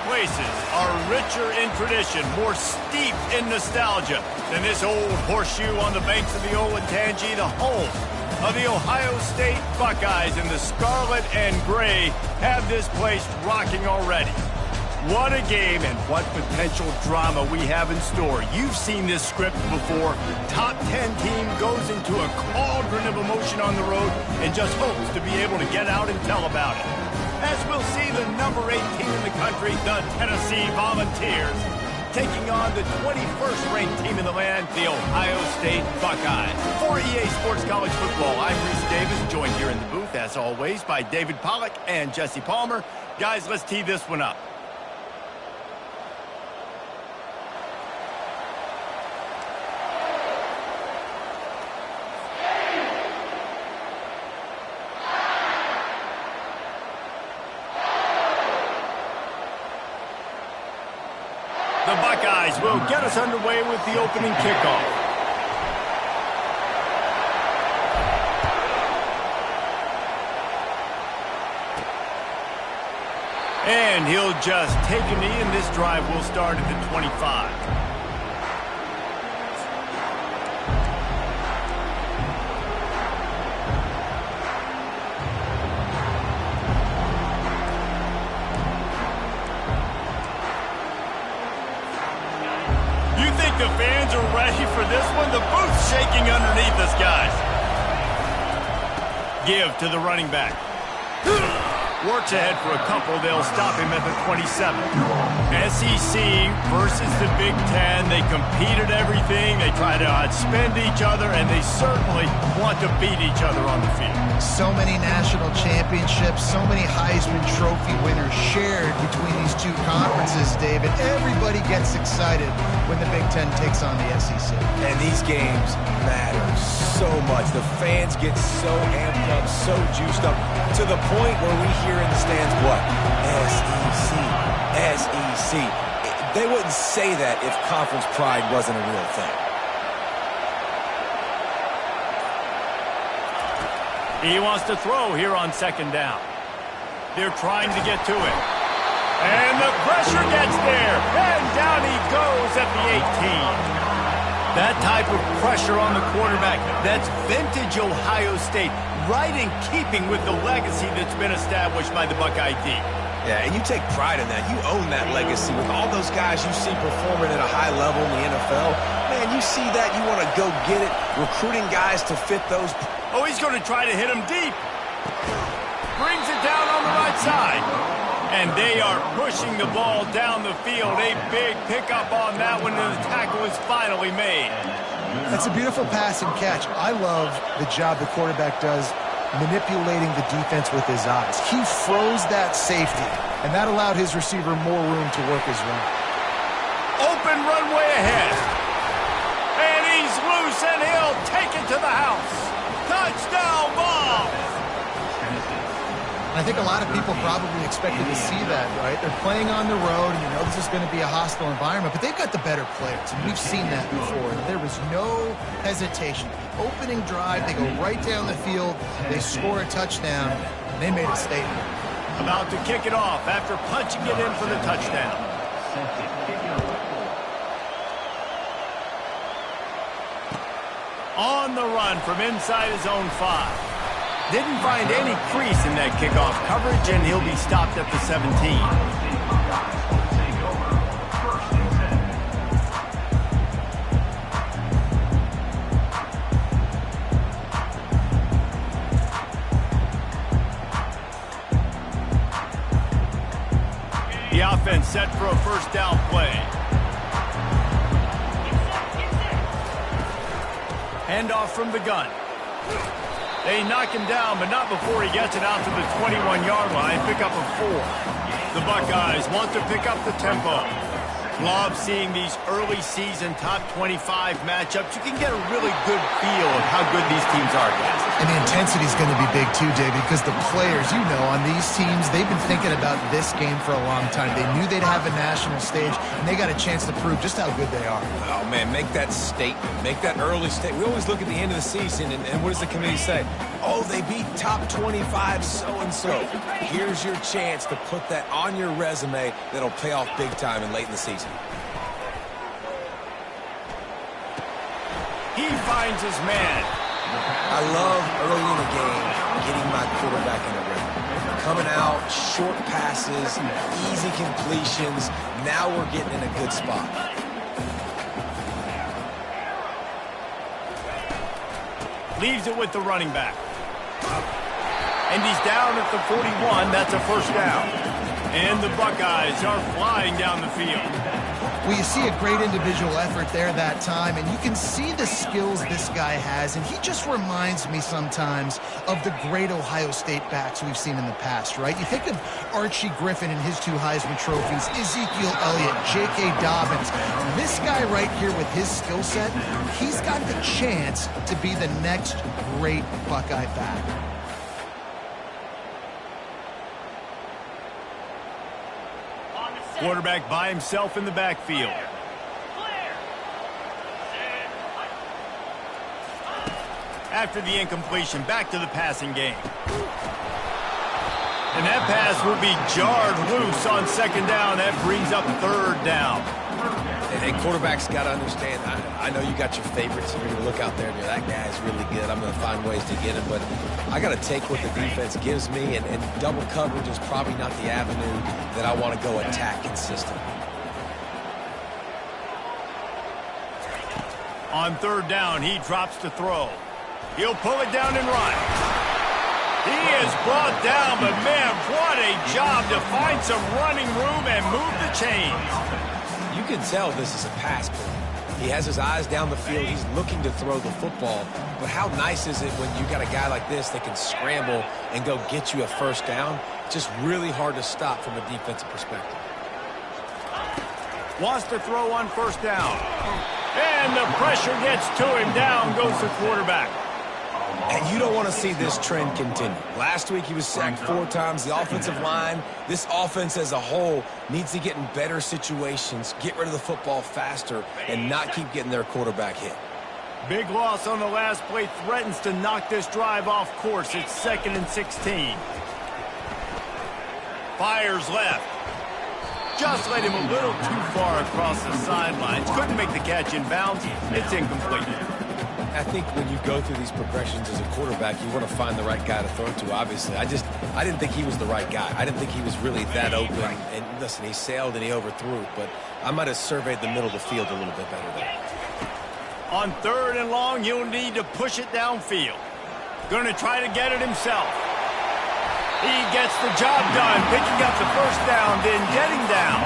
places are richer in tradition, more steeped in nostalgia than this old horseshoe on the banks of the Olentangy, the home of the Ohio State Buckeyes. And the scarlet and gray have this place rocking already. What a game and what potential drama we have in store. You've seen this script before. Top 10 team goes into a cauldron of emotion on the road and just hopes to be able to get out and tell about it. As we'll see the number 8 team in the country, the Tennessee Volunteers, taking on the 21st ranked team in the land, the Ohio State Buckeyes. For EA Sports College Football, I'm Reese Davis, joined here in the booth, as always, by David Pollack and Jesse Palmer. Guys, let's tee this one up. The Buckeyes will get us underway with the opening kickoff. And he'll just take a knee, and this drive will start at the 25. The fans are ready for this one. The booth's shaking underneath us, guys. Give to the running back. Works ahead for a couple. They'll stop him at the 27. SEC versus the Big Ten. They compete at everything. They try to outspend each other, and they certainly want to beat each other on the field. So many national championships, so many Heisman Trophy winners shared between these two conferences, David. Everybody gets excited when the Big Ten takes on the SEC. And these games matter so much. The fans get so amped up, so juiced up, to the point where we hear in the stands, what? SEC, SEC. They wouldn't say that if conference pride wasn't a real thing. He wants to throw here on second down. They're trying to get to it. And the pressure gets there. And down he goes at the 18. That type of pressure on the quarterback, that's vintage Ohio State, right in keeping with the legacy that's been established by the Buckeye D. Yeah, and you take pride in that. You own that legacy with all those guys you see performing at a high level in the NFL. Man, you see that, you want to go get it, recruiting guys to fit those. Oh, he's going to try to hit him deep. Brings it down on the right side. And they are pushing the ball down the field. A big pickup on that one, and the tackle is finally made. That's a beautiful pass and catch. I love the job the quarterback does manipulating the defense with his eyes. He froze that safety, and that allowed his receiver more room to work his run. Open runway ahead. And he's loose, and he'll take it to the house. Touchdown ball. I think a lot of people probably expected to see that, right? They're playing on the road, and you know this is going to be a hostile environment, but they've got the better players, and we've seen that before. And there was no hesitation. The opening drive, they go right down the field, they score a touchdown, and they made a statement. About to kick it off after punching it in for the touchdown. On the run from inside his own 5. Didn't find any crease in that kickoff coverage, and he'll be stopped at the 17. The offense set for a first down play. Handoff from the gun. They knock him down, but not before he gets it out to the 21-yard line. Pick up a 4. The Buckeyes want to pick up the tempo. Love seeing these early season top 25 matchups. You can get a really good feel of how good these teams are, guys. And the intensity is going to be big too, David, because the players, you know, on these teams, they've been thinking about this game for a long time. They knew they'd have a national stage, and they got a chance to prove just how good they are. Oh, man, make that statement. Make that early statement. We always look at the end of the season, and what does the committee say? Oh, they beat top 25 so-and-so. Here's your chance to put that on your resume that'll pay off big time and late in the season. He finds his man. I love early in the game getting my quarterback in the rhythm. Coming out, short passes, easy completions. Now we're getting in a good spot. Leaves it with the running back. And he's down at the 41. That's a first down. And the Buckeyes are flying down the field. Well, you see a great individual effort there that time, and you can see the skills this guy has, and he just reminds me sometimes of the great Ohio State backs we've seen in the past, right? You think of Archie Griffin and his 2 Heisman trophies, Ezekiel Elliott, J.K. Dobbins. This guy right here with his skill set, he's got the chance to be the next great Buckeye back. Quarterback by himself in the backfield. After the incompletion, back to the passing game. And that pass will be jarred loose on second down. That brings up third down. Hey, quarterbacks got to understand, I know you got your favorites. You're going to look out there and you're, that guy's really good. I'm going to find ways to get him. But I got to take what the defense gives me, and double coverage is probably not the avenue that I want to go attack consistently. On third down, he drops to throw. He'll pull it down and run. He is brought down, but man, what a job to find some running room and move the chains. You can tell this is a pass play. He has his eyes down the field. He's looking to throw the football. But how nice is it when you got a guy like this that can scramble and go get you a first down? Just really hard to stop from a defensive perspective. Wants to throw on first down. And the pressure gets to him. Down goes the quarterback. And you don't want to see this trend continue. Last week he was sacked 4 times. The offensive line, this offense as a whole, needs to get in better situations, get rid of the football faster, and not keep getting their quarterback hit. Big loss on the last play threatens to knock this drive off course. It's 2nd and 16. Fires left. Just let him a little too far across the sidelines. Couldn't make the catch in bounds. It's incomplete. I think when you go through these progressions as a quarterback, you want to find the right guy to throw to, obviously. I didn't think he was the right guy. I didn't think he was really that open. And listen, he sailed and he overthrew, but I might have surveyed the middle of the field a little bit better there. On third and long, you'll need to push it downfield. Going to try to get it himself. He gets the job done, picking up the first down, then getting down.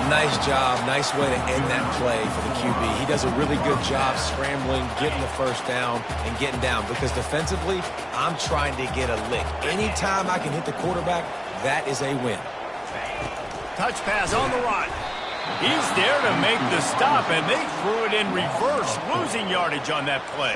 Nice job. Nice way to end that play for the QB. He does a really good job scrambling, getting the first down, and getting down. Because defensively, I'm trying to get a lick. Anytime I can hit the quarterback, that is a win. Touch pass on the run. He's there to make the stop, and they threw it in reverse, losing yardage on that play.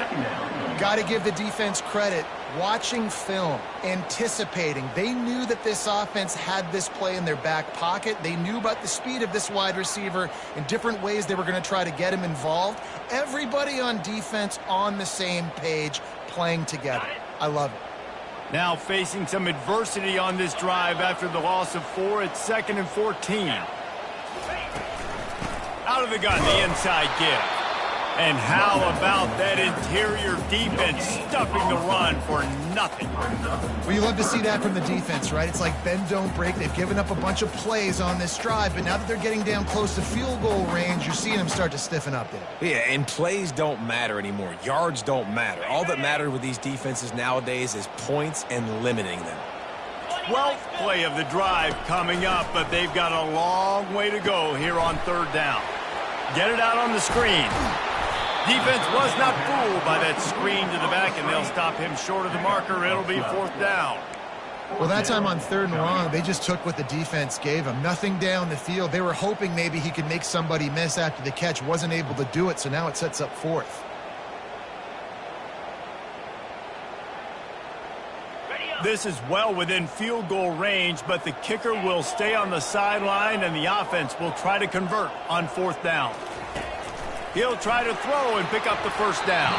Got to give the defense credit. Watching film, anticipating. They knew that this offense had this play in their back pocket. They knew about the speed of this wide receiver in different ways they were going to try to get him involved. Everybody on defense on the same page, playing together. I love it. Now facing some adversity on this drive after the loss of 4. It's 2nd and 14. Out of the gun, the inside give. And how about that interior defense stuffing the run for nothing? Well, you love to see that from the defense, right? It's like bend, don't break. They've given up a bunch of plays on this drive, but now that they're getting down close to field goal range, you're seeing them start to stiffen up there. Yeah, and plays don't matter anymore. Yards don't matter. All that matters with these defenses nowadays is points and limiting them. 12th play of the drive coming up, but they've got a long way to go here on third down. Get it out on the screen. Defense was not fooled by that screen to the back, and they'll stop him short of the marker. It'll be 4th down. Well, that time on 3rd and long, they just took what the defense gave them. Nothing down the field. They were hoping maybe he could make somebody miss after the catch. Wasn't able to do it, so now it sets up 4th. This is well within field goal range, but the kicker will stay on the sideline, and the offense will try to convert on 4th down. He'll try to throw and pick up the 1st down.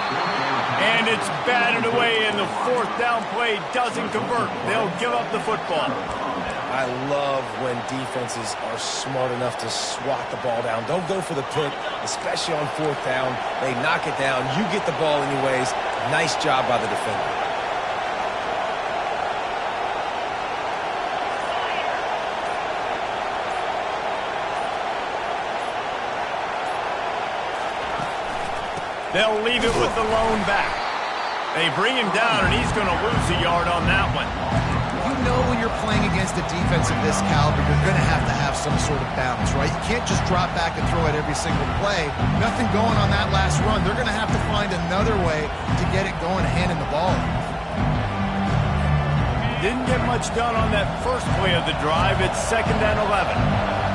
And it's batted away, and the 4th down play doesn't convert. They'll give up the football. I love when defenses are smart enough to swat the ball down. Don't go for the pick, especially on 4th down. They knock it down. You get the ball anyways. Nice job by the defender. They'll leave it with the lone back. They bring him down, and he's going to lose a yard on that one. You know when you're playing against a defense of this caliber, you're going to have some sort of balance, right? You can't just drop back and throw it every single play. Nothing going on that last run. They're going to have to find another way to get it going, handing the ball. Didn't get much done on that first play of the drive. It's 2nd and 11.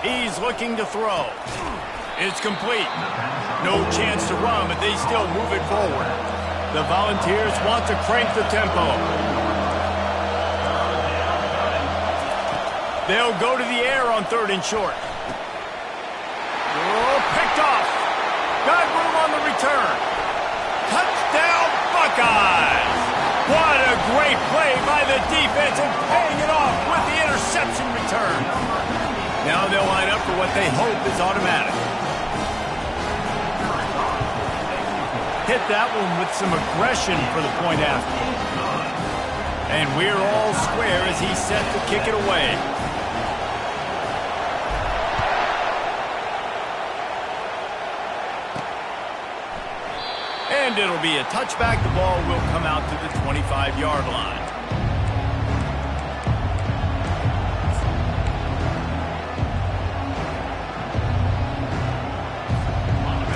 He's looking to throw. It's complete. No chance to run, but they still move it forward. The Volunteers want to crank the tempo. They'll go to the air on 3rd and short. Oh, picked off. Got room on the return. Touchdown, Buckeyes! What a great play by the defense and paying it off with the interception return. Now they'll line up for what they hope is automatic. Hit that one with some aggression for the point after. And we're all square as he's set to kick it away. And it'll be a touchback. The ball will come out to the 25-yard line.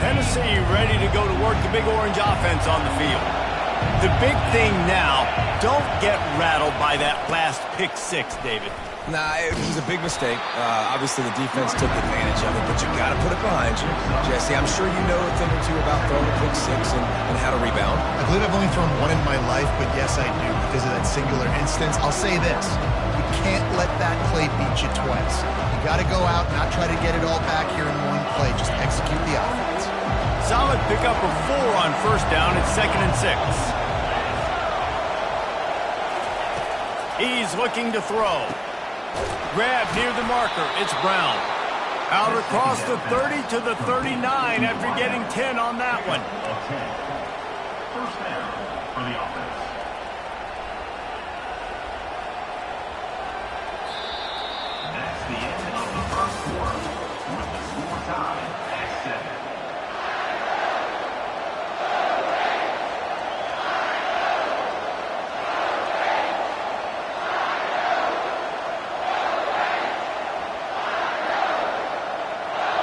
Tennessee ready to go to work the Big Orange offense on the field. The big thing now, don't get rattled by that last pick 6, David. Nah, it was a big mistake. Obviously, the defense took advantage of it, but you got to put it behind you. Jesse, I'm sure you know a thing or two about throwing a pick 6 and how to rebound. I believe I've only thrown one in my life, but yes, I do because of that singular instance. I'll say this. You can't let that play beat you twice. You got to go out, not try to get it all back here in one play. Just execute the offense. Solid pickup of 4 on 1st down. It's 2nd and 6. He's looking to throw. Grab near the marker. It's Brown. Out across the 30 to the 39 after getting 10 on that one. 1st down for the offense. That's the end of the 1st quarter with the score tied at 7.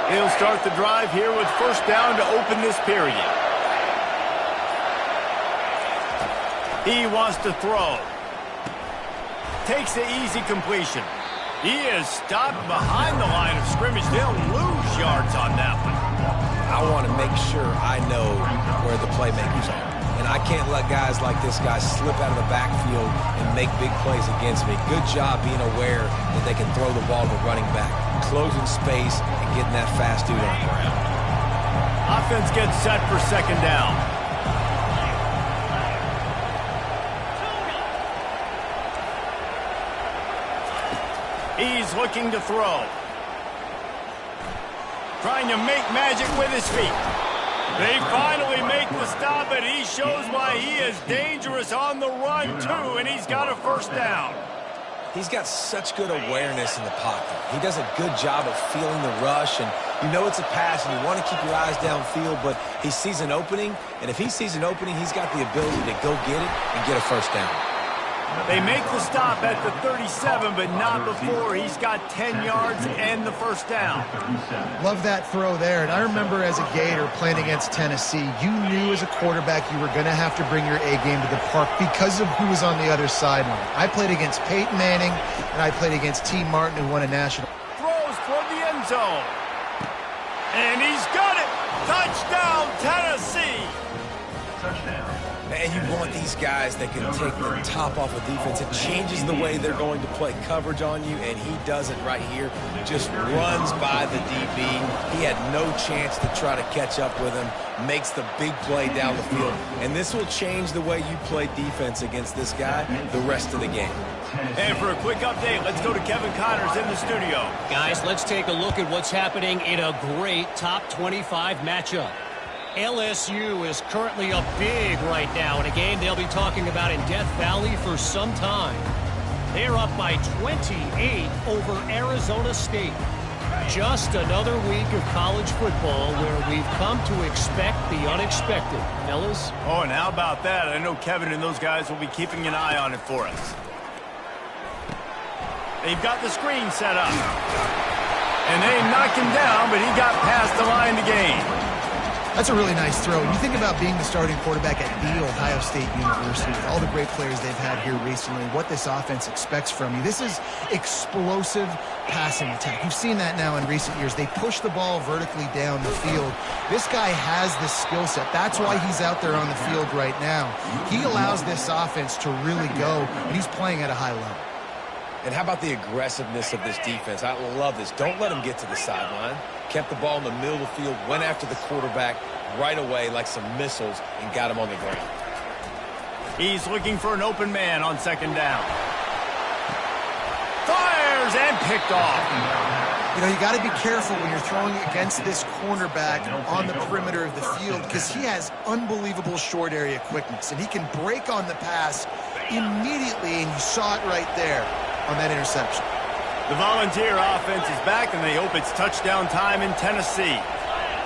He'll start the drive here with 1st down to open this period. He wants to throw. Takes the easy completion. He is stopped behind the line of scrimmage. They'll lose yards on that one. I want to make sure I know where the playmakers are. And I can't let guys like this guy slip out of the backfield and make big plays against me. Good job being aware that they can throw the ball to the running back, closing space, and getting that fast dude on the ground. Offense gets set for 2nd down. He's looking to throw. Trying to make magic with his feet. They finally make the stop, and he shows why he is dangerous on the run, too, and he's got a 1st down. He's got such good awareness in the pocket. He does a good job of feeling the rush, and you know it's a pass, and you want to keep your eyes downfield, but he sees an opening, and if he sees an opening, he's got the ability to go get it and get a 1st down. They make the stop at the 37, but not before he's got 10 yards and the first down. Love that throw there. And I remember as a Gator playing against Tennessee, you knew as a quarterback you were going to have to bring your A game to the park because of who was on the other sideline. I played against Peyton Manning, and I played against T. Martin, who won a national. Throws toward the end zone. And he's got it. Touchdown, Tennessee. Touchdown. And you want these guys that can take the top off of defense. It changes the way they're going to play coverage on you, and he does it right here. Just runs by the DB. He had no chance to try to catch up with him. Makes the big play down the field. And this will change the way you play defense against this guy the rest of the game. And for a quick update, let's go to Kevin Connors in the studio. Guys, let's take a look at what's happening in a great top 25 matchup. LSU is currently up big right now in a game they'll be talking about in Death Valley for some time. They're up by 28 over Arizona State. Just another week of college football where we've come to expect the unexpected. Fellas? Oh, and how about that? I know Kevin and those guys will be keeping an eye on it for us. They've got the screen set up. And they knocked him down, but he got past the line to gain. That's a really nice throw. You think about being the starting quarterback at The Ohio State University with all the great players they've had here recently, what this offense expects from you. This is explosive passing attack. You've seen that now in recent years. They push the ball vertically down the field. This guy has the skill set. That's why he's out there on the field right now. He allows this offense to really go, and he's playing at a high level. And how about the aggressiveness of this defense? I love this. Don't let them get to the sideline. Kept the ball in the middle of the field, went after the quarterback right away like some missiles and got him on the ground. He's looking for an open man on second down. Fires and picked off. You know, you got to be careful when you're throwing against this cornerback on the perimeter of the field because he has unbelievable short area quickness, and he can break on the pass immediately, and you saw it right there on that interception. The Volunteer offense is back, and they hope it's touchdown time in Tennessee.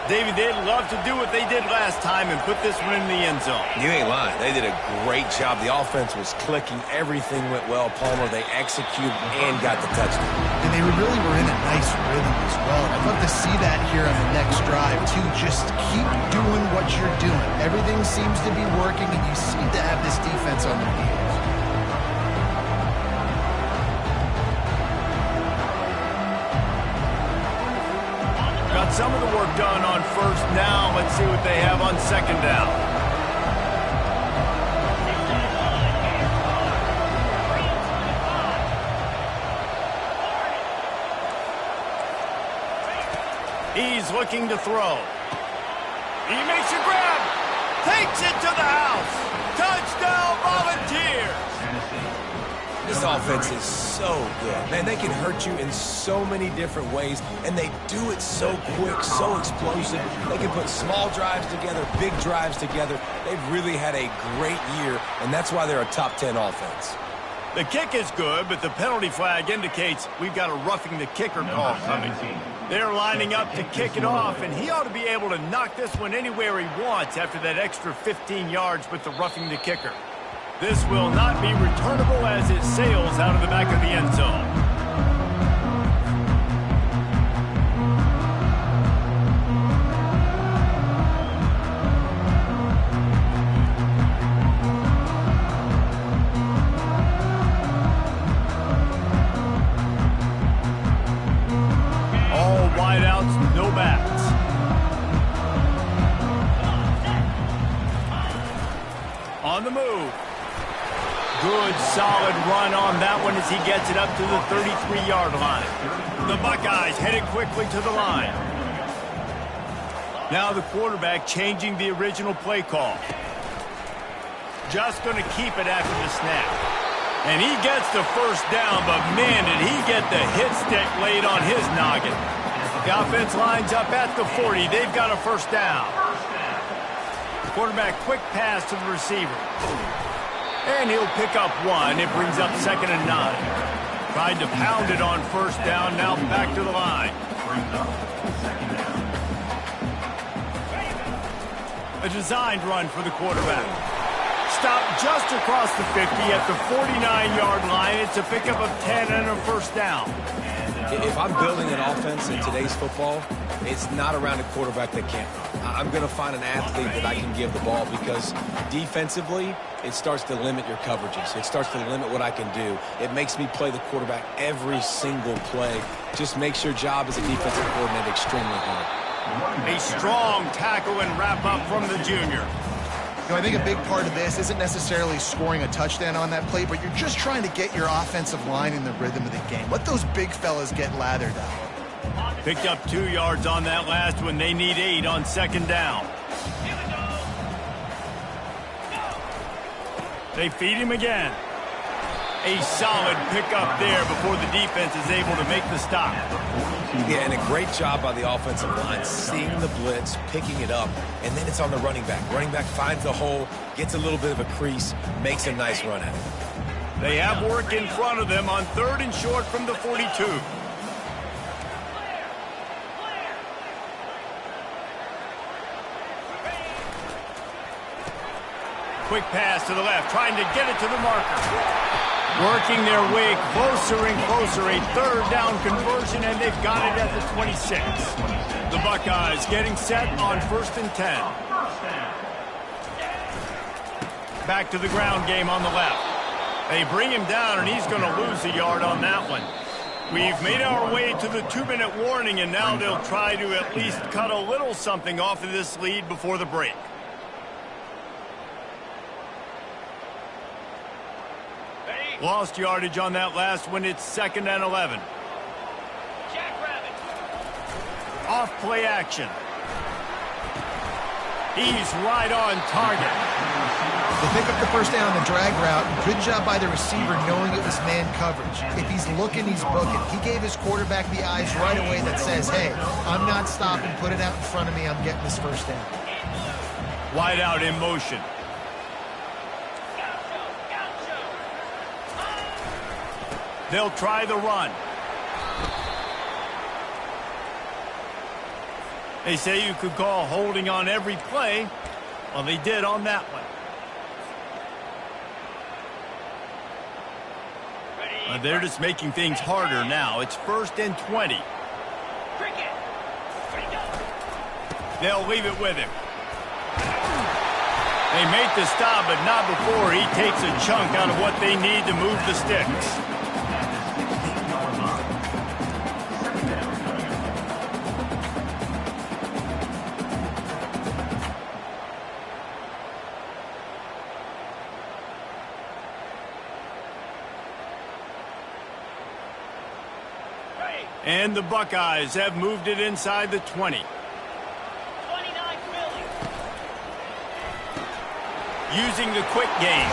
David, they'd love to do what they did last time and put this one in the end zone. You ain't lying. They did a great job. The offense was clicking. Everything went well. Palmer, they executed and got the touchdown. And they really were in a nice rhythm as well. I'd love to see that here on the next drive, too. Just keep doing what you're doing. Everything seems to be working, and you seem to have this defense on their heels. Got some of the work done on first. Now let's see what they have on second down. He's looking to throw. He makes a grab. Takes it to the house. Touchdown, Volunteers. This offense is so good. Man, they can hurt you in so many different ways, and they do it so quick, so explosive. They can put small drives together, big drives together. They've really had a great year, and that's why they're a top 10 offense. The kick is good, but the penalty flag indicates we've got a roughing the kicker call coming. They're lining up to kick it off, and he ought to be able to knock this one anywhere he wants after that extra 15 yards with the roughing the kicker. This will not be returnable as it sails out of the back of the end zone. All wideouts, no backs. On the move. Good, solid run on that one as he gets it up to the 33-yard line. The Buckeyes headed quickly to the line. Now the quarterback changing the original play call. Just going to keep it after the snap. And he gets the first down, but man, did he get the hit stick laid on his noggin. The offense lines up at the 40. They've got a first down. Quarterback quick pass to the receiver. And he'll pick up one. It brings up 2nd and 9. Tried to pound it on first down. Now back to the line. A designed run for the quarterback. stop just across the 50 at the 49-yard line. It's a pickup of 10 and a first down. If I'm building an offense in today's football, it's not around a quarterback that can't run. I'm going to find an athlete that I can give the ball because defensively, it starts to limit your coverages. It starts to limit what I can do. It makes me play the quarterback every single play. Just makes your job as a defensive coordinator extremely hard. A strong tackle and wrap up from the junior. I think a big part of this isn't necessarily scoring a touchdown on that play, but you're just trying to get your offensive line in the rhythm of the game. Let those big fellas get lathered out. Picked up 2 yards on that last one. They need 8 on second down. They feed him again. A solid pickup there before the defense is able to make the stop. Yeah, and a great job by the offensive line, seeing the blitz, picking it up, and then it's on the running back. Running back finds the hole, gets a little bit of a crease, makes a nice run at it. They have work in front of them on 3rd and short from the 42. Quick pass to the left, trying to get it to the marker. Working their way closer and closer, a 3rd down conversion, and they've got it at the 26. The Buckeyes getting set on 1st and 10. Back to the ground game on the left. They bring him down, and he's going to lose a yard on that one. We've made our way to the 2-minute warning, and now they'll try to at least cut a little something off of this lead before the break. Lost yardage on that last one. It's 2nd and 11. Off play action. He's right on target. They pick up the first down on the drag route. Good job by the receiver knowing it was man coverage. If he's looking, he's booking. He gave his quarterback the eyes right away that says, hey, I'm not stopping. Put it out in front of me. I'm getting this first down. Wide out in motion. They'll try the run. They say you could call holding on every play. Well, they did on that one. They're just making things harder now. It's 1st and 20. They'll leave it with him. They make the stop, but not before he takes a chunk out of what they need to move the sticks. And the Buckeyes have moved it inside the 20. 29 Philly. Using the quick game.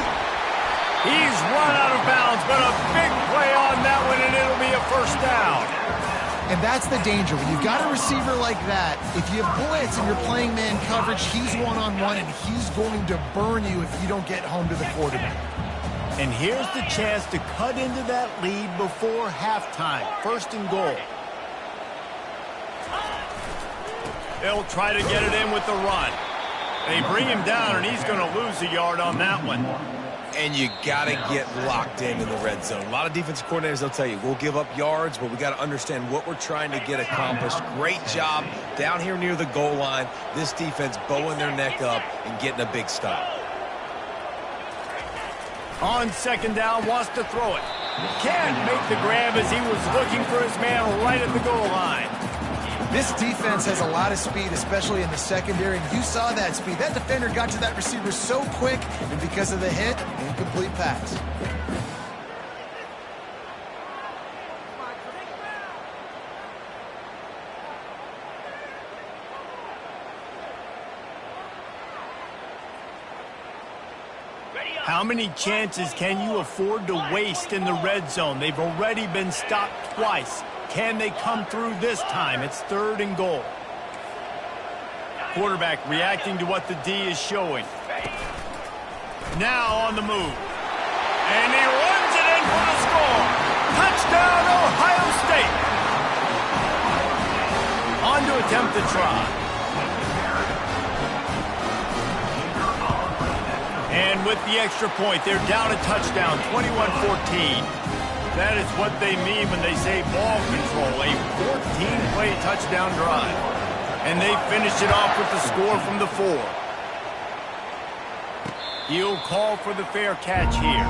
He's run out of bounds, but a big play on that one, and it'll be a first down. And that's the danger. When you've got a receiver like that, if you have blitz and you're playing man coverage, he's one-on-one, and he's going to burn you if you don't get home to the quarterback. And here's the chance to cut into that lead before halftime. 1st and goal. They'll try to get it in with the run. They bring him down, and he's going to lose a yard on that one. And you got to get locked in the red zone. A lot of defensive coordinators, they'll tell you, we'll give up yards, but we got to understand what we're trying to get accomplished. Great job down here near the goal line. This defense bowing their neck up and getting a big stop. On second down, wants to throw it. Can't make the grab as he was looking for his man right at the goal line. This defense has a lot of speed, especially in the secondary, and you saw that speed. That defender got to that receiver so quick, and because of the hit, incomplete pass. How many chances can you afford to waste in the red zone? They've already been stopped twice. Can they come through this time? It's 3rd and goal. Quarterback reacting to what the D is showing. Now on the move. And he runs it in for the score. Touchdown, Ohio State. On to attempt the try. And with the extra point, they're down a touchdown, 21-14. That is what they mean when they say ball control, a 14-play touchdown drive. And they finished it off with the score from the 4. He'll call for the fair catch here.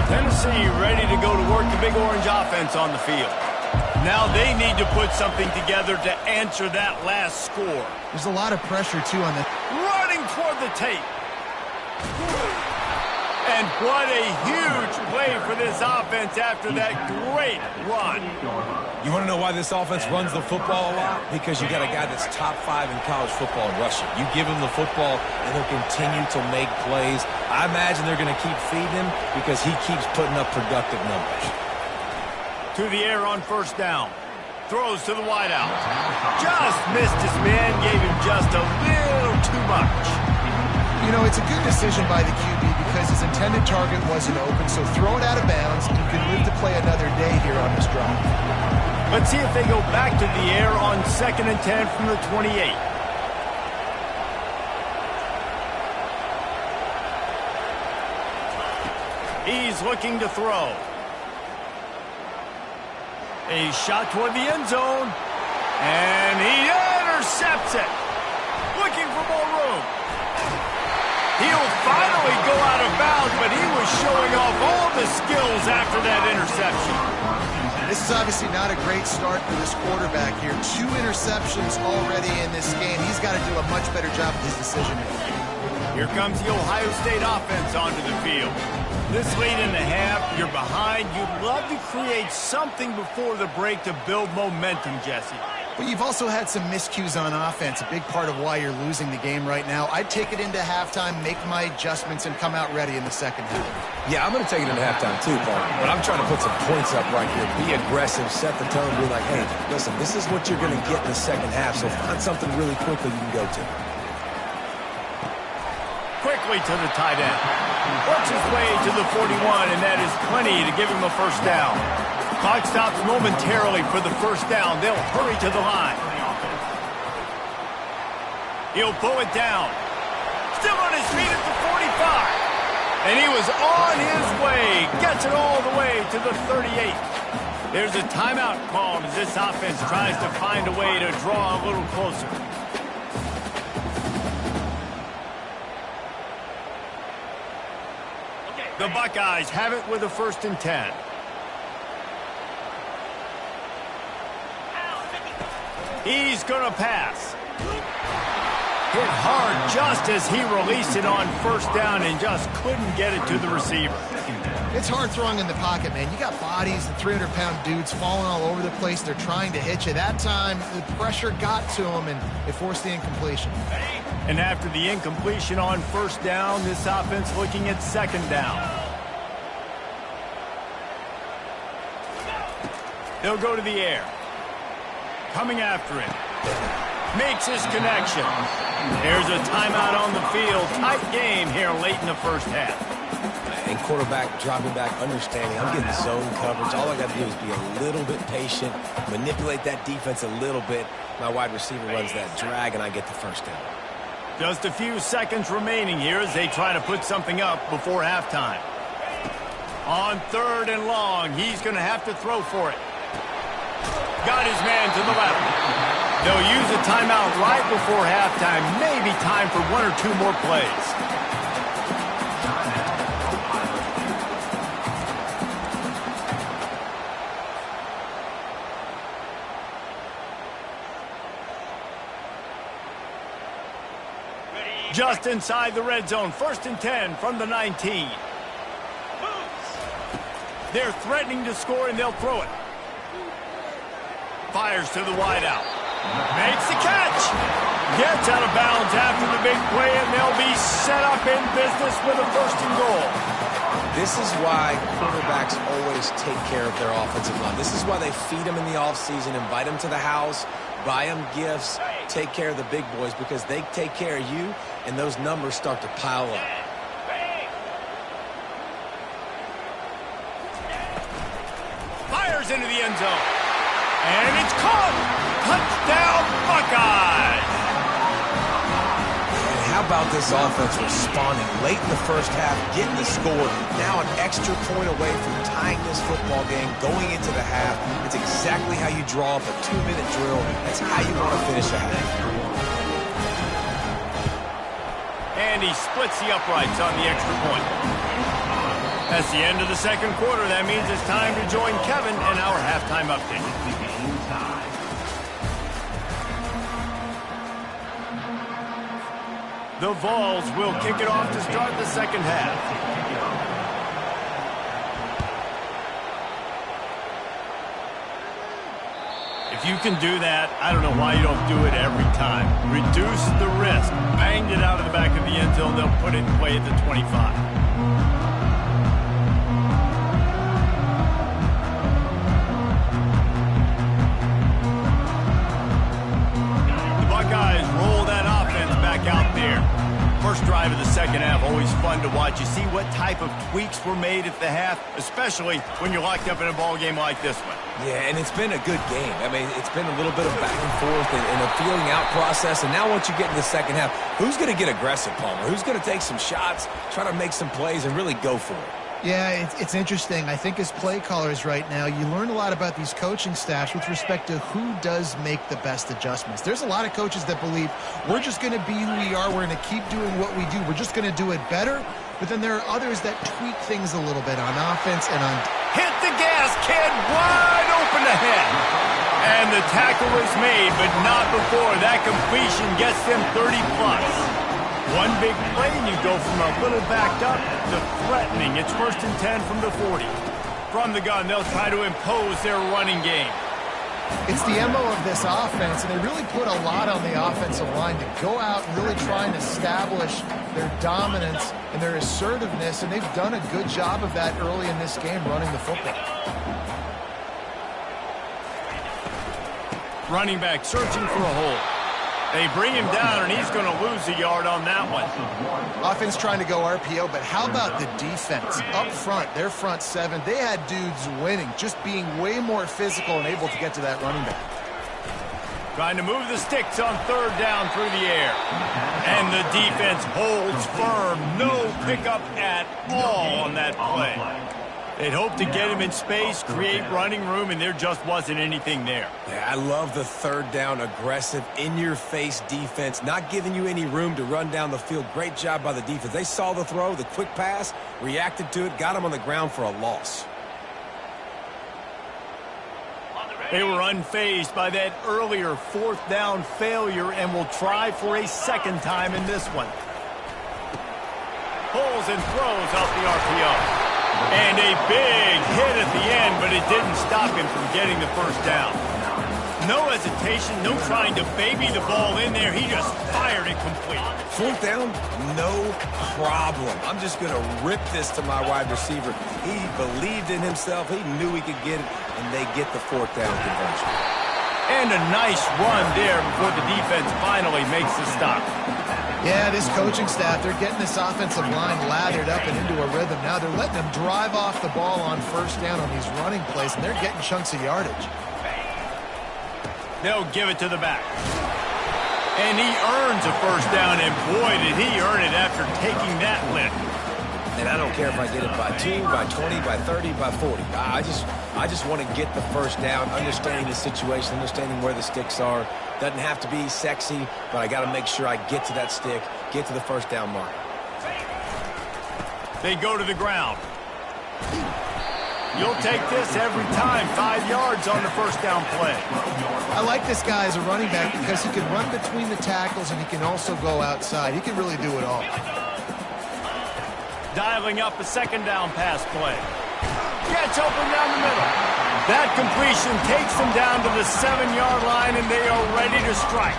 Tennessee ready to go to work the Big Orange offense on the field. Now they need to put something together to answer that last score. There's a lot of pressure, too, on the... Running toward the tape. And what a huge play for this offense after that great run. You want to know why this offense runs the football a lot? Because you got a guy that's top 5 in college football in rushing. You give him the football, and he'll continue to make plays. I imagine they're going to keep feeding him because he keeps putting up productive numbers. To the air on first down. Throws to the wideout. Just missed his man, gave him just a little too much. You know, it's a good decision by the QB because his intended target wasn't open, so throw it out of bounds, and you can live to play another day here on this drive. Let's see if they go back to the air on 2nd and 10 from the 28. He's looking to throw. A shot toward the end zone. And he intercepts it. Looking for more room. He'll finally go out of bounds, but he was showing off all the skills after that interception. This is obviously not a great start for this quarterback here. 2 interceptions already in this game. He's got to do a much better job with his decision-making. Here comes the Ohio State offense onto the field. This late in the half, you're behind. You'd love to create something before the break to build momentum, Jesse. But you've also had some miscues on offense, a big part of why you're losing the game right now. I'd take it into halftime, make my adjustments, and come out ready in the second half. Yeah, I'm going to take it into halftime too, Paul. But I'm trying to put some points up right here. Be aggressive, set the tone, be like, hey, listen, this is what you're going to get in the second half, so find something really quickly you can go to. Quickly to the tight end. Works his way to the 41, and that is plenty to give him a first down. Clock stops momentarily for the first down. They'll hurry to the line. He'll pull it down. Still on his feet at the 45. And he was on his way. Gets it all the way to the 38. There's a timeout called as this offense tries to find a way to draw a little closer. The Buckeyes have it with a 1st and 10. He's going to pass. Hit hard just as he released it on first down and just couldn't get it to the receiver. It's hard throwing in the pocket, man. You got bodies and 300-pound dudes falling all over the place. They're trying to hit you. That time, the pressure got to them, and it forced the incompletion. And after the incompletion on first down, this offense looking at 2nd down. They'll go to the air. Coming after him. Makes his connection. There's a timeout on the field. Tight game here late in the first half. And quarterback dropping back, understanding I'm getting zone coverage. All I got to do is be a little bit patient, manipulate that defense a little bit. My wide receiver runs that drag, and I get the first down. Just a few seconds remaining here as they try to put something up before halftime. On 3rd and long, he's going to have to throw for it. Got his man to the left. They'll use a timeout right before halftime. Maybe time for 1 or 2 more plays. Just inside the red zone. 1st and 10 from the 19. They're threatening to score, and they'll throw it. Fires to the wideout. Makes the catch. Gets out of bounds after the big play, and they'll be set up in business with a 1st and goal. This is why quarterbacks always take care of their offensive line. This is why they feed them in the offseason, invite them to the house, buy them gifts, take care of the big boys, because they take care of you, and those numbers start to pile up. fires into the end zone. And it's caught. Touchdown, Buckeyes. And how about this offense responding late in the first half, getting the score, now an extra point away from tying this football game, going into the half. It's exactly how you draw up a 2-minute drill. That's how you want to finish a half. And he splits the uprights on the extra point. That's the end of the second quarter. That means it's time to join Kevin in our halftime update. The Vols will kick it off to start the second half. If you can do that, I don't know why you don't do it every time. Reduce the risk. Banged it out of the back of the end zone. They'll put it in play at the 25. Out there. First drive of the second half, always fun to watch. You see what type of tweaks were made at the half, especially when you're locked up in a ball game like this one. Yeah, and it's been a good game. I mean, it's been a little bit of back and forth and a feeling out process. And now once you get in the second half, who's going to get aggressive, Palmer? Who's going to take some shots, try to make some plays, and really go for it? Yeah, it's interesting. I think as play callers right now, you learn a lot about these coaching staffs with respect to who does make the best adjustments. There's a lot of coaches that believe we're just going to be who we are. We're going to keep doing what we do. We're just going to do it better. But then there are others that tweak things a little bit on offense and on... Hit the gas, kid! Wide open ahead. And the tackle is made, but not before that completion gets them 30+. One big play, and you go from a little backed up to threatening. It's 1st and 10 from the 40. From the gun, they'll try to impose their running game. It's the MO of this offense, and they really put a lot on the offensive line to go out and really try and establish their dominance and their assertiveness, and they've done a good job of that early in this game running the football. Running back searching for a hole. They bring him down, and he's going to lose a yard on that one. Offense trying to go RPO, but how about the defense? Up front, their front seven, they had dudes winning, just being way more physical and able to get to that running back. Trying to move the sticks on third down through the air. And the defense holds firm. No pickup at all on that play. They'd hope to get him in space, create running room, and there just wasn't anything there. Yeah, I love the third down, aggressive, in-your-face defense, not giving you any room to run down the field. Great job by the defense. They saw the throw, the quick pass, reacted to it, got him on the ground for a loss. They were unfazed by that earlier fourth down failure and will try for a second time in this one. Pulls and throws off the RPO. And a big hit at the end, but it didn't stop him from getting the first down. No hesitation, no trying to baby the ball in there. He just fired it complete. Fourth down, no problem. I'm just going to rip this to my wide receiver. He believed in himself. He knew he could get it, and they get the fourth down conversion. And a nice run there before the defense finally makes the stop. Yeah, this coaching staff, they're getting this offensive line lathered up and into a rhythm. Now they're letting them drive off the ball on first down on these running plays, and they're getting chunks of yardage. They'll give it to the back. And he earns a first down, and boy, did he earn it after taking that lift. And I don't care if I get it by 2, by 20, by 30, by 40. I just want to get the first down, understanding the situation, understanding where the sticks are. Doesn't have to be sexy, but I got to make sure I get to that stick, get to the first down mark. They go to the ground. You'll take this every time. 5 yards on the first down play. I like this guy as a running back because he can run between the tackles and he can also go outside. He can really do it all. Dialing up a second down pass play. Gets open down the middle. That completion takes them down to the 7-yard line, and they are ready to strike.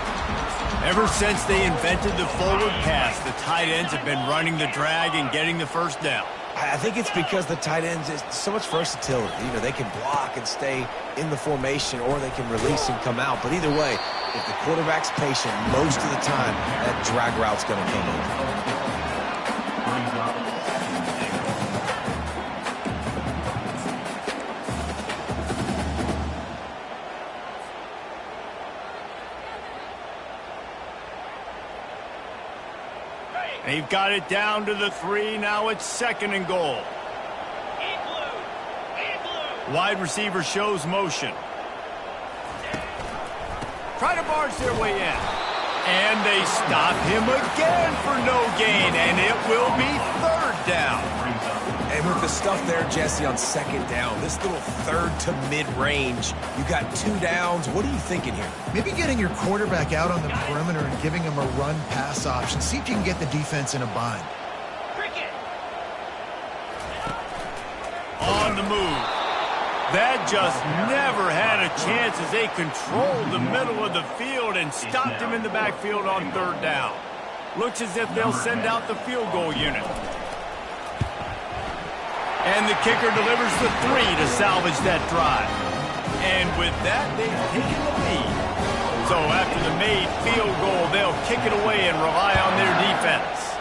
Ever since they invented the forward pass, the tight ends have been running the drag and getting the first down. I think it's because the tight ends is so much versatility. You know, they can block and stay in the formation, or they can release and come out. But either way, if the quarterback's patient, most of the time, that drag route's going to come in. They've got it down to the 3. Now it's 2nd and goal. Wide receiver shows motion. Try to barge their way in. And they stop him again for no gain, and it will be 3rd down. And with the stuff there, Jesse, on 2nd down, this little 3rd to mid-range, you got 2 downs. What are you thinking here? Maybe getting your quarterback out on the perimeter and giving him a run-pass option. See if you can get the defense in a bind. On the move. That just never had a chance as they controlled the middle of the field and stopped him in the backfield on 3rd down. Looks as if they'll send out the field goal unit. And the kicker delivers the 3 to salvage that drive. And with that, they've taken the lead. So after the made field goal, they'll kick it away and rely on their defense.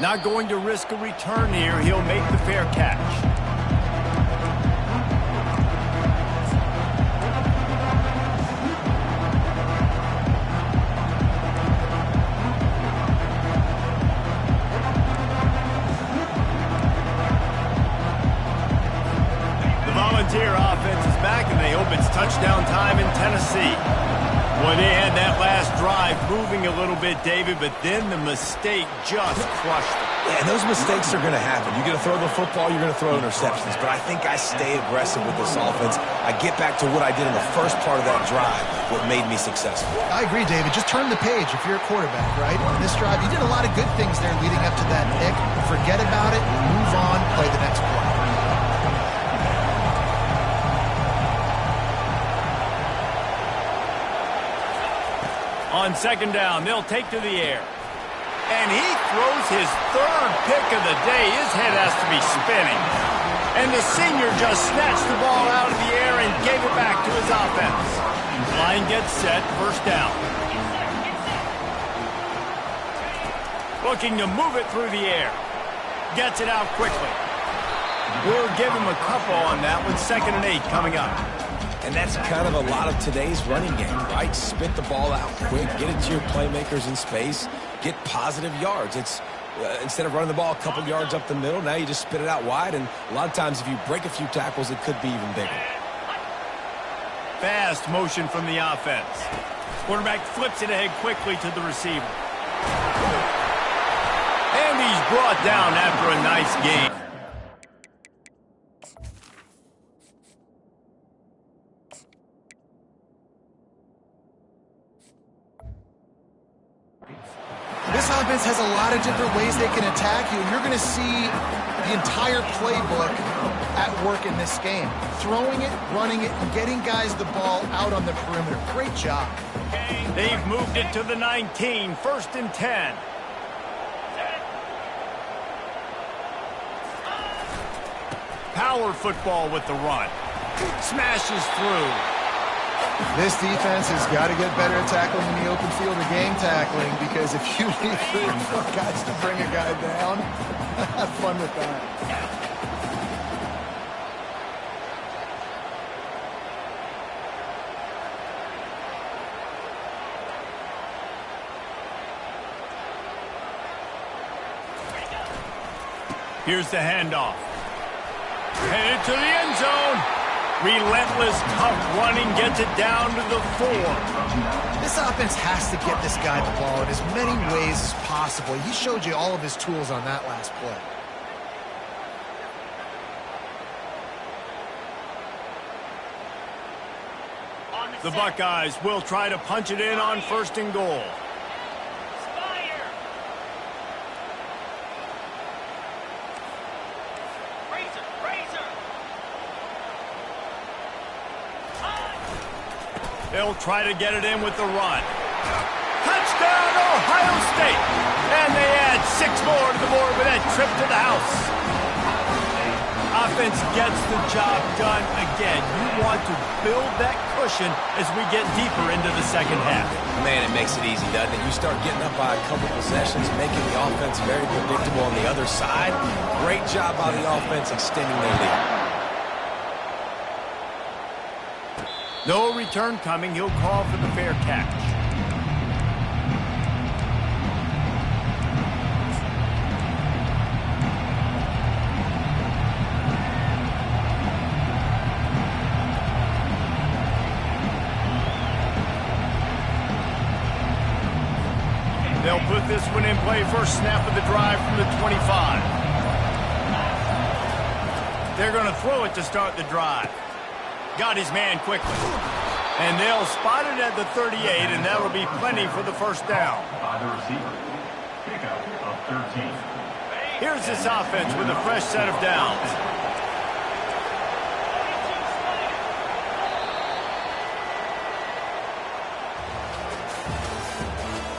Not going to risk a return here. He'll make the fair catch. Volunteer offense is back, and they hope it's touchdown time in Tennessee. Well, they had that last drive moving a little bit, David, but then the mistake just crushed them. Yeah, and those mistakes are going to happen. You're going to throw the football, you're going to throw interceptions, but I think I stay aggressive with this offense. I get back to what I did in the first part of that drive, what made me successful. I agree, David. Just turn the page if you're a quarterback, right? On this drive, you did a lot of good things there leading up to that pick. Forget about it, move on, play the next play. On 2nd down, they'll take to the air. And he throws his 3rd pick of the day. His head has to be spinning. And the senior just snatched the ball out of the air and gave it back to his offense. Line gets set, 1st down. Looking to move it through the air. Gets it out quickly. We'll give him a couple on that with 2nd and 8 coming up. And that's kind of a lot of today's running game, right? Spit the ball out quick, get it to your playmakers in space, get positive yards. It's instead of running the ball a couple yards up the middle, now you just spit it out wide, and a lot of times if you break a few tackles, it could be even bigger. Fast motion from the offense. Quarterback flips it ahead quickly to the receiver. And he's brought down after a nice game. This offense has a lot of different ways they can attack you, and you're going to see the entire playbook at work in this game. Throwing it, running it, and getting guys the ball out on the perimeter. Great job. They've moved it to the 19, 1st and 10. Power football with the run. Smashes through. This defense has got to get better at tackling in the open field or game tackling, because if you need 3 or 4 guys to bring a guy down, have fun with that. Here's the handoff. Headed to the end zone. Relentless, tough running gets it down to the 4. This offense has to get this guy the ball in as many ways as possible. He showed you all of his tools on that last play. The Buckeyes will try to punch it in on 1st and goal. They'll try to get it in with the run. Touchdown, Ohio State! And they add 6 more to the board with that trip to the house. Offense gets the job done again. You want to build that cushion as we get deeper into the 2nd half. Man, it makes it easy, doesn't it? You start getting up by a couple possessions, making the offense very predictable on the other side. Great job by the offense extending their lead. No return coming. He'll call for the fair catch. They'll put this one in play first snap of the drive from the 25. They're going to throw it to start the drive. Got his man quickly. And they'll spot it at the 38, and that'll be plenty for the first down. By the receiver. Pickup of 13. Here's this offense with a fresh set of downs.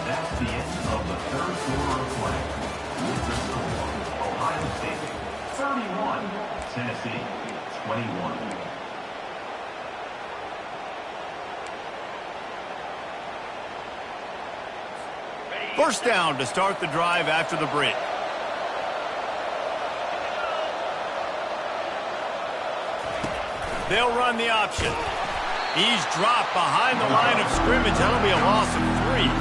That's the end of the third quarter of play. With the score, Ohio State 31, Tennessee 21. First down to start the drive after the break. They'll run the option. He's dropped behind the line of scrimmage. That'll be a loss of 3.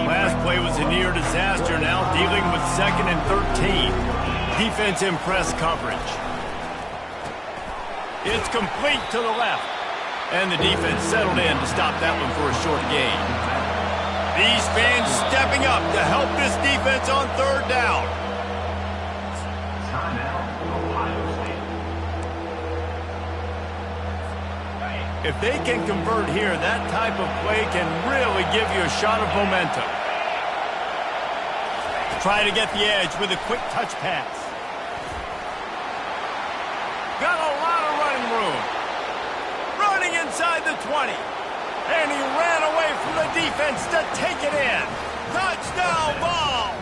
Last play was a near disaster. Now dealing with 2nd and 13. Defense in press coverage. It's complete to the left. And the defense settled in to stop that one for a short gain. These fans stepping up to help this defense on third down. Timeout, Ohio State. If they can convert here, that type of play can really give you a shot of momentum. Try to get the edge with a quick touch pass. Got a lot of running room. Running inside the 20. And he ran away from the defense to take it in. Touchdown ball!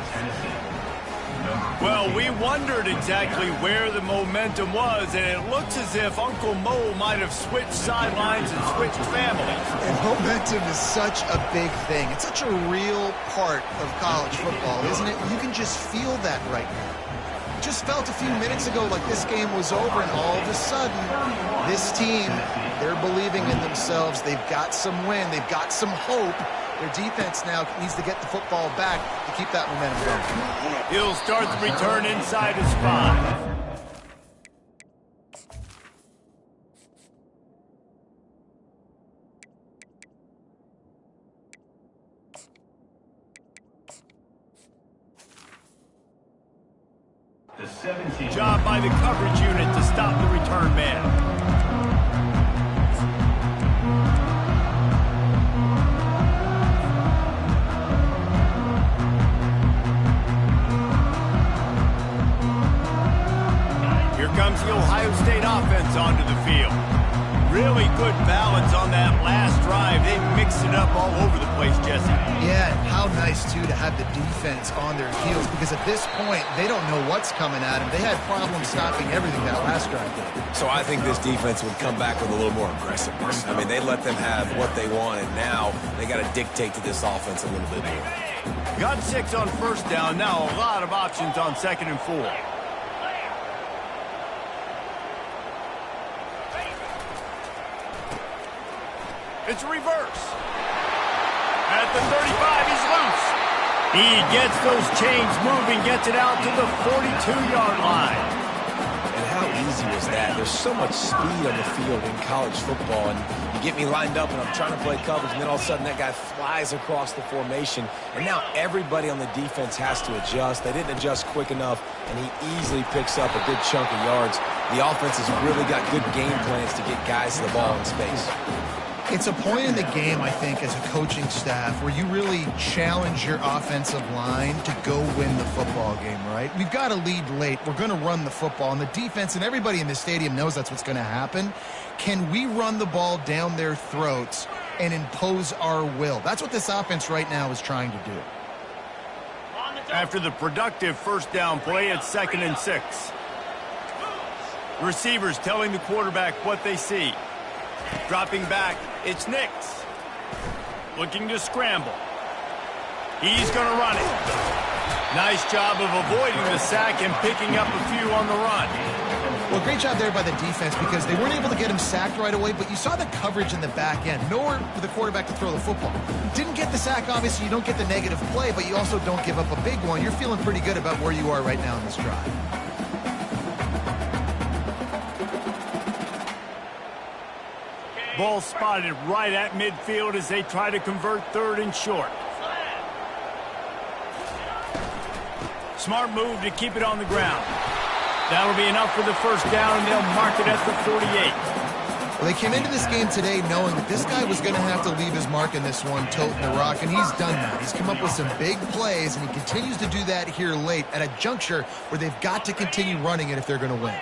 Well, we wondered exactly where the momentum was, and it looks as if Uncle Mo might have switched sidelines and switched families. And momentum is such a big thing. It's such a real part of college football, isn't it? You can just feel that right now. Just felt a few minutes ago like this game was over, and all of a sudden, this team, they're believing in themselves. They've got some wind. They've got some hope. Their defense now needs to get the football back to keep that momentum going. He'll start the return inside his 5. The 17. Job by the coverage unit to stop the return man. Here comes the Ohio State offense onto the field. Really good balance on that last drive. They mixed it up all over the place, Jesse. Yeah, and how nice, too, to have the defense on their heels, because at this point, they don't know what's coming at them. They had problems stopping everything that last drive did. So I think this defense would come back with a little more aggressiveness. I mean, they let them have what they wanted. Now they got to dictate to this offense a little bit more. Got 6 on first down. Now a lot of options on 2nd and 4. It's a reverse. At the 35, he's loose. He gets those chains moving, gets it out to the 42-yard line. And how easy was that? There's so much speed on the field in college football, and you get me lined up and I'm trying to play coverage, and then all of a sudden that guy flies across the formation, and now everybody on the defense has to adjust. They didn't adjust quick enough, and he easily picks up a good chunk of yards. The offense has really got good game plans to get guys to the ball in space. It's a point in the game, I think, as a coaching staff where you really challenge your offensive line to go win the football game, right? We've got to lead late. We're going to run the football, and the defense and everybody in the stadium knows that's what's going to happen. Can we run the ball down their throats and impose our will? That's what this offense right now is trying to do. After the productive first down play, it's 2nd and 6. Receivers telling the quarterback what they see. Dropping back, it's Nix. Looking to scramble. He's going to run it. Nice job of avoiding the sack and picking up a few on the run. Well, great job there by the defense because they weren't able to get him sacked right away, but you saw the coverage in the back end. Nowhere for the quarterback to throw the football. Didn't get the sack, obviously. You don't get the negative play, but you also don't give up a big one. You're feeling pretty good about where you are right now in this drive. Ball spotted right at midfield as they try to convert third and short. Smart move to keep it on the ground. That'll be enough for the first down, and they'll mark it at the 48. Well, they came into this game today knowing that this guy was going to have to leave his mark in this one, toting the rock, and he's done that. He's come up with some big plays, and he continues to do that here late at a juncture where they've got to continue running it if they're going to win.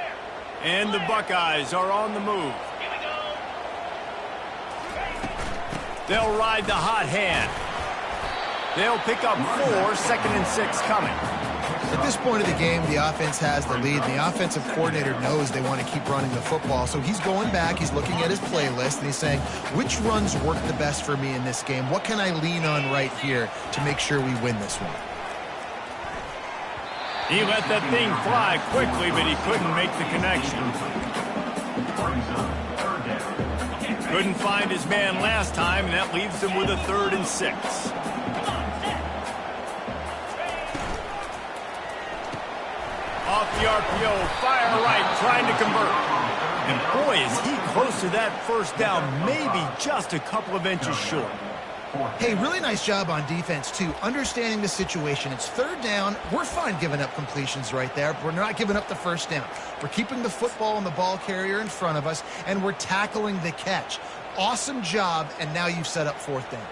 And the Buckeyes are on the move. They'll ride the hot hand. They'll pick up 4, 2nd and 6 coming. At this point of the game, the offense has the lead, and the offensive coordinator knows they want to keep running the football. So he's going back, he's looking at his playlist, and he's saying, which runs work the best for me in this game? What can I lean on right here to make sure we win this one? He let that thing fly quickly, but he couldn't make the connection. Couldn't find his man last time, and that leaves him with a 3rd and 6. Off the RPO, fire right, trying to convert. And boy, is he close to that first down, maybe just a couple of inches short. Hey, really nice job on defense, too, understanding the situation. It's 3rd down. We're fine giving up completions right there, but we're not giving up the first down. We're keeping the football and the ball carrier in front of us, and we're tackling the catch. Awesome job, and now you've set up 4th down.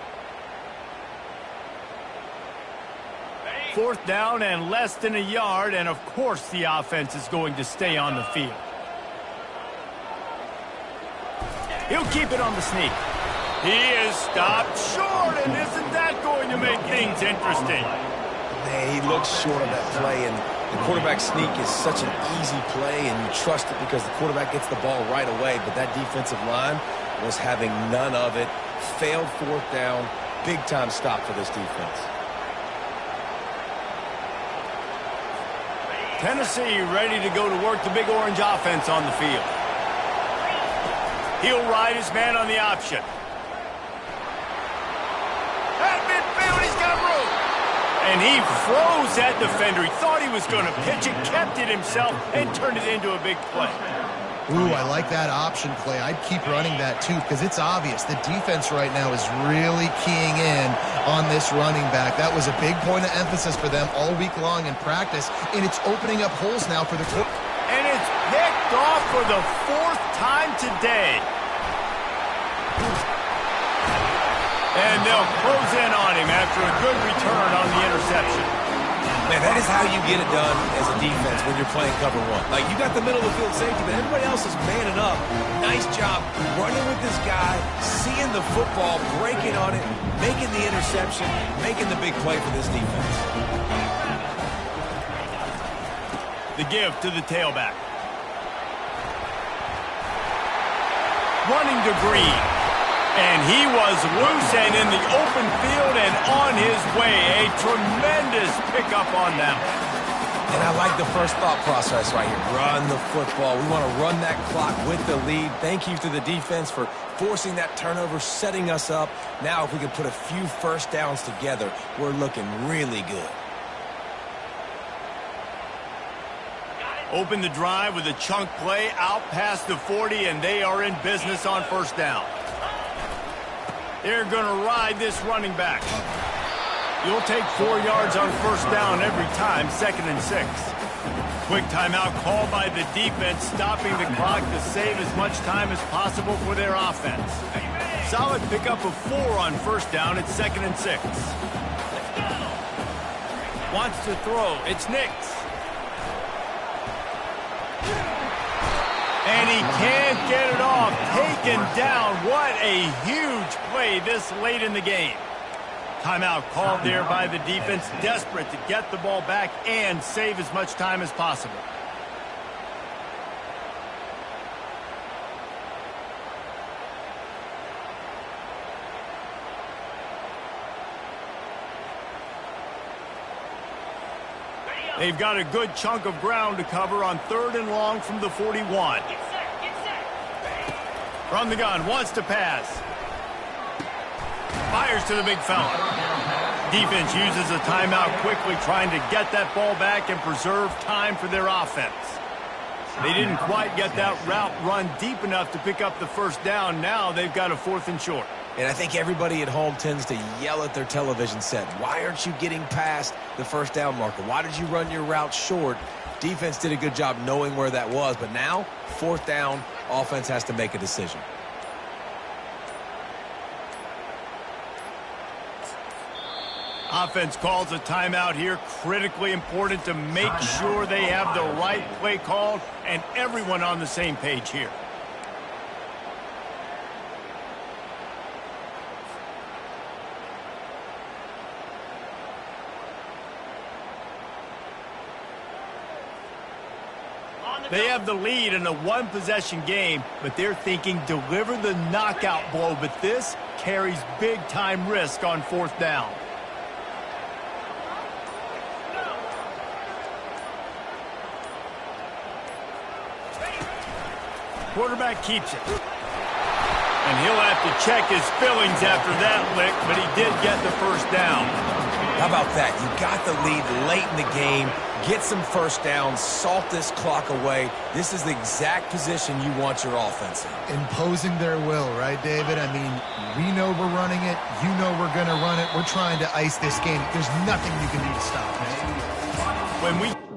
4th down and less than a yard, and of course the offense is going to stay on the field. He'll keep it on the sneak. He is stopped short, and isn't that going to make things interesting? Man, he looks short on that play, and the quarterback sneak is such an easy play, and you trust it because the quarterback gets the ball right away, but that defensive line was having none of it. Failed 4th down. Big-time stop for this defense. Tennessee ready to go to work the Big Orange offense on the field. He'll ride his man on the option. At midfield, he's got room. And he froze that defender. He thought he was going to pitch it, kept it himself, and turned it into a big play. Ooh, I like that option play. I'd keep running that, too, because it's obvious. The defense right now is really keying in on this running back. That was a big point of emphasis for them all week long in practice, and it's opening up holes now for the quarterback. And it's picked off for the 4th time today. And they'll close in on him after a good return on the interception. Man, that is how you get it done as a defense when you're playing cover 1. Like, you got the middle of the field safety, but everybody else is manning up. Nice job running with this guy, seeing the football, breaking on it, making the interception, making the big play for this defense. The give to the tailback. Running to Green. And he was loose and in the open field and on his way. A tremendous pickup on them. And I like the first thought process right here. Run the football. We want to run that clock with the lead. Thank you to the defense for forcing that turnover, setting us up. Now if we can put a few first downs together, we're looking really good. Open the drive with a chunk play out past the 40, and they are in business on first down. They're going to ride this running back. You'll take 4 yards on first down every time, 2nd and 6. Quick timeout called by the defense, stopping the clock to save as much time as possible for their offense. Solid pickup of 4 on first down at 2nd and 6. Wants to throw. It's Nix. And he can't get it off. Taken down. What a huge play this late in the game. Timeout called there by the defense, desperate to get the ball back and save as much time as possible. They've got a good chunk of ground to cover on 3rd and long from the 41. From the gun, wants to pass. Fires to the big fella. Defense uses a timeout quickly, trying to get that ball back and preserve time for their offense. They didn't quite get that route run deep enough to pick up the first down. Now they've got a 4th and short. And I think everybody at home tends to yell at their television set. Why aren't you getting past the first down marker? Why did you run your route short? Defense did a good job knowing where that was, but now, 4th down, offense has to make a decision. Offense calls a timeout here. Critically important to make sure they have the right play called and everyone on the same page here. They have the lead in a one-possession game, but they're thinking deliver the knockout blow, but this carries big-time risk on 4th down. Quarterback keeps it. And he'll have to check his feelings after that lick, but he did get the first down. How about that? You got the lead late in the game. Get some first downs. Salt this clock away. This is the exact position you want your offense in. Imposing their will, right, David? I mean, we know we're running it. You know we're going to run it. We're trying to ice this game. There's nothing you can do to stop us. When we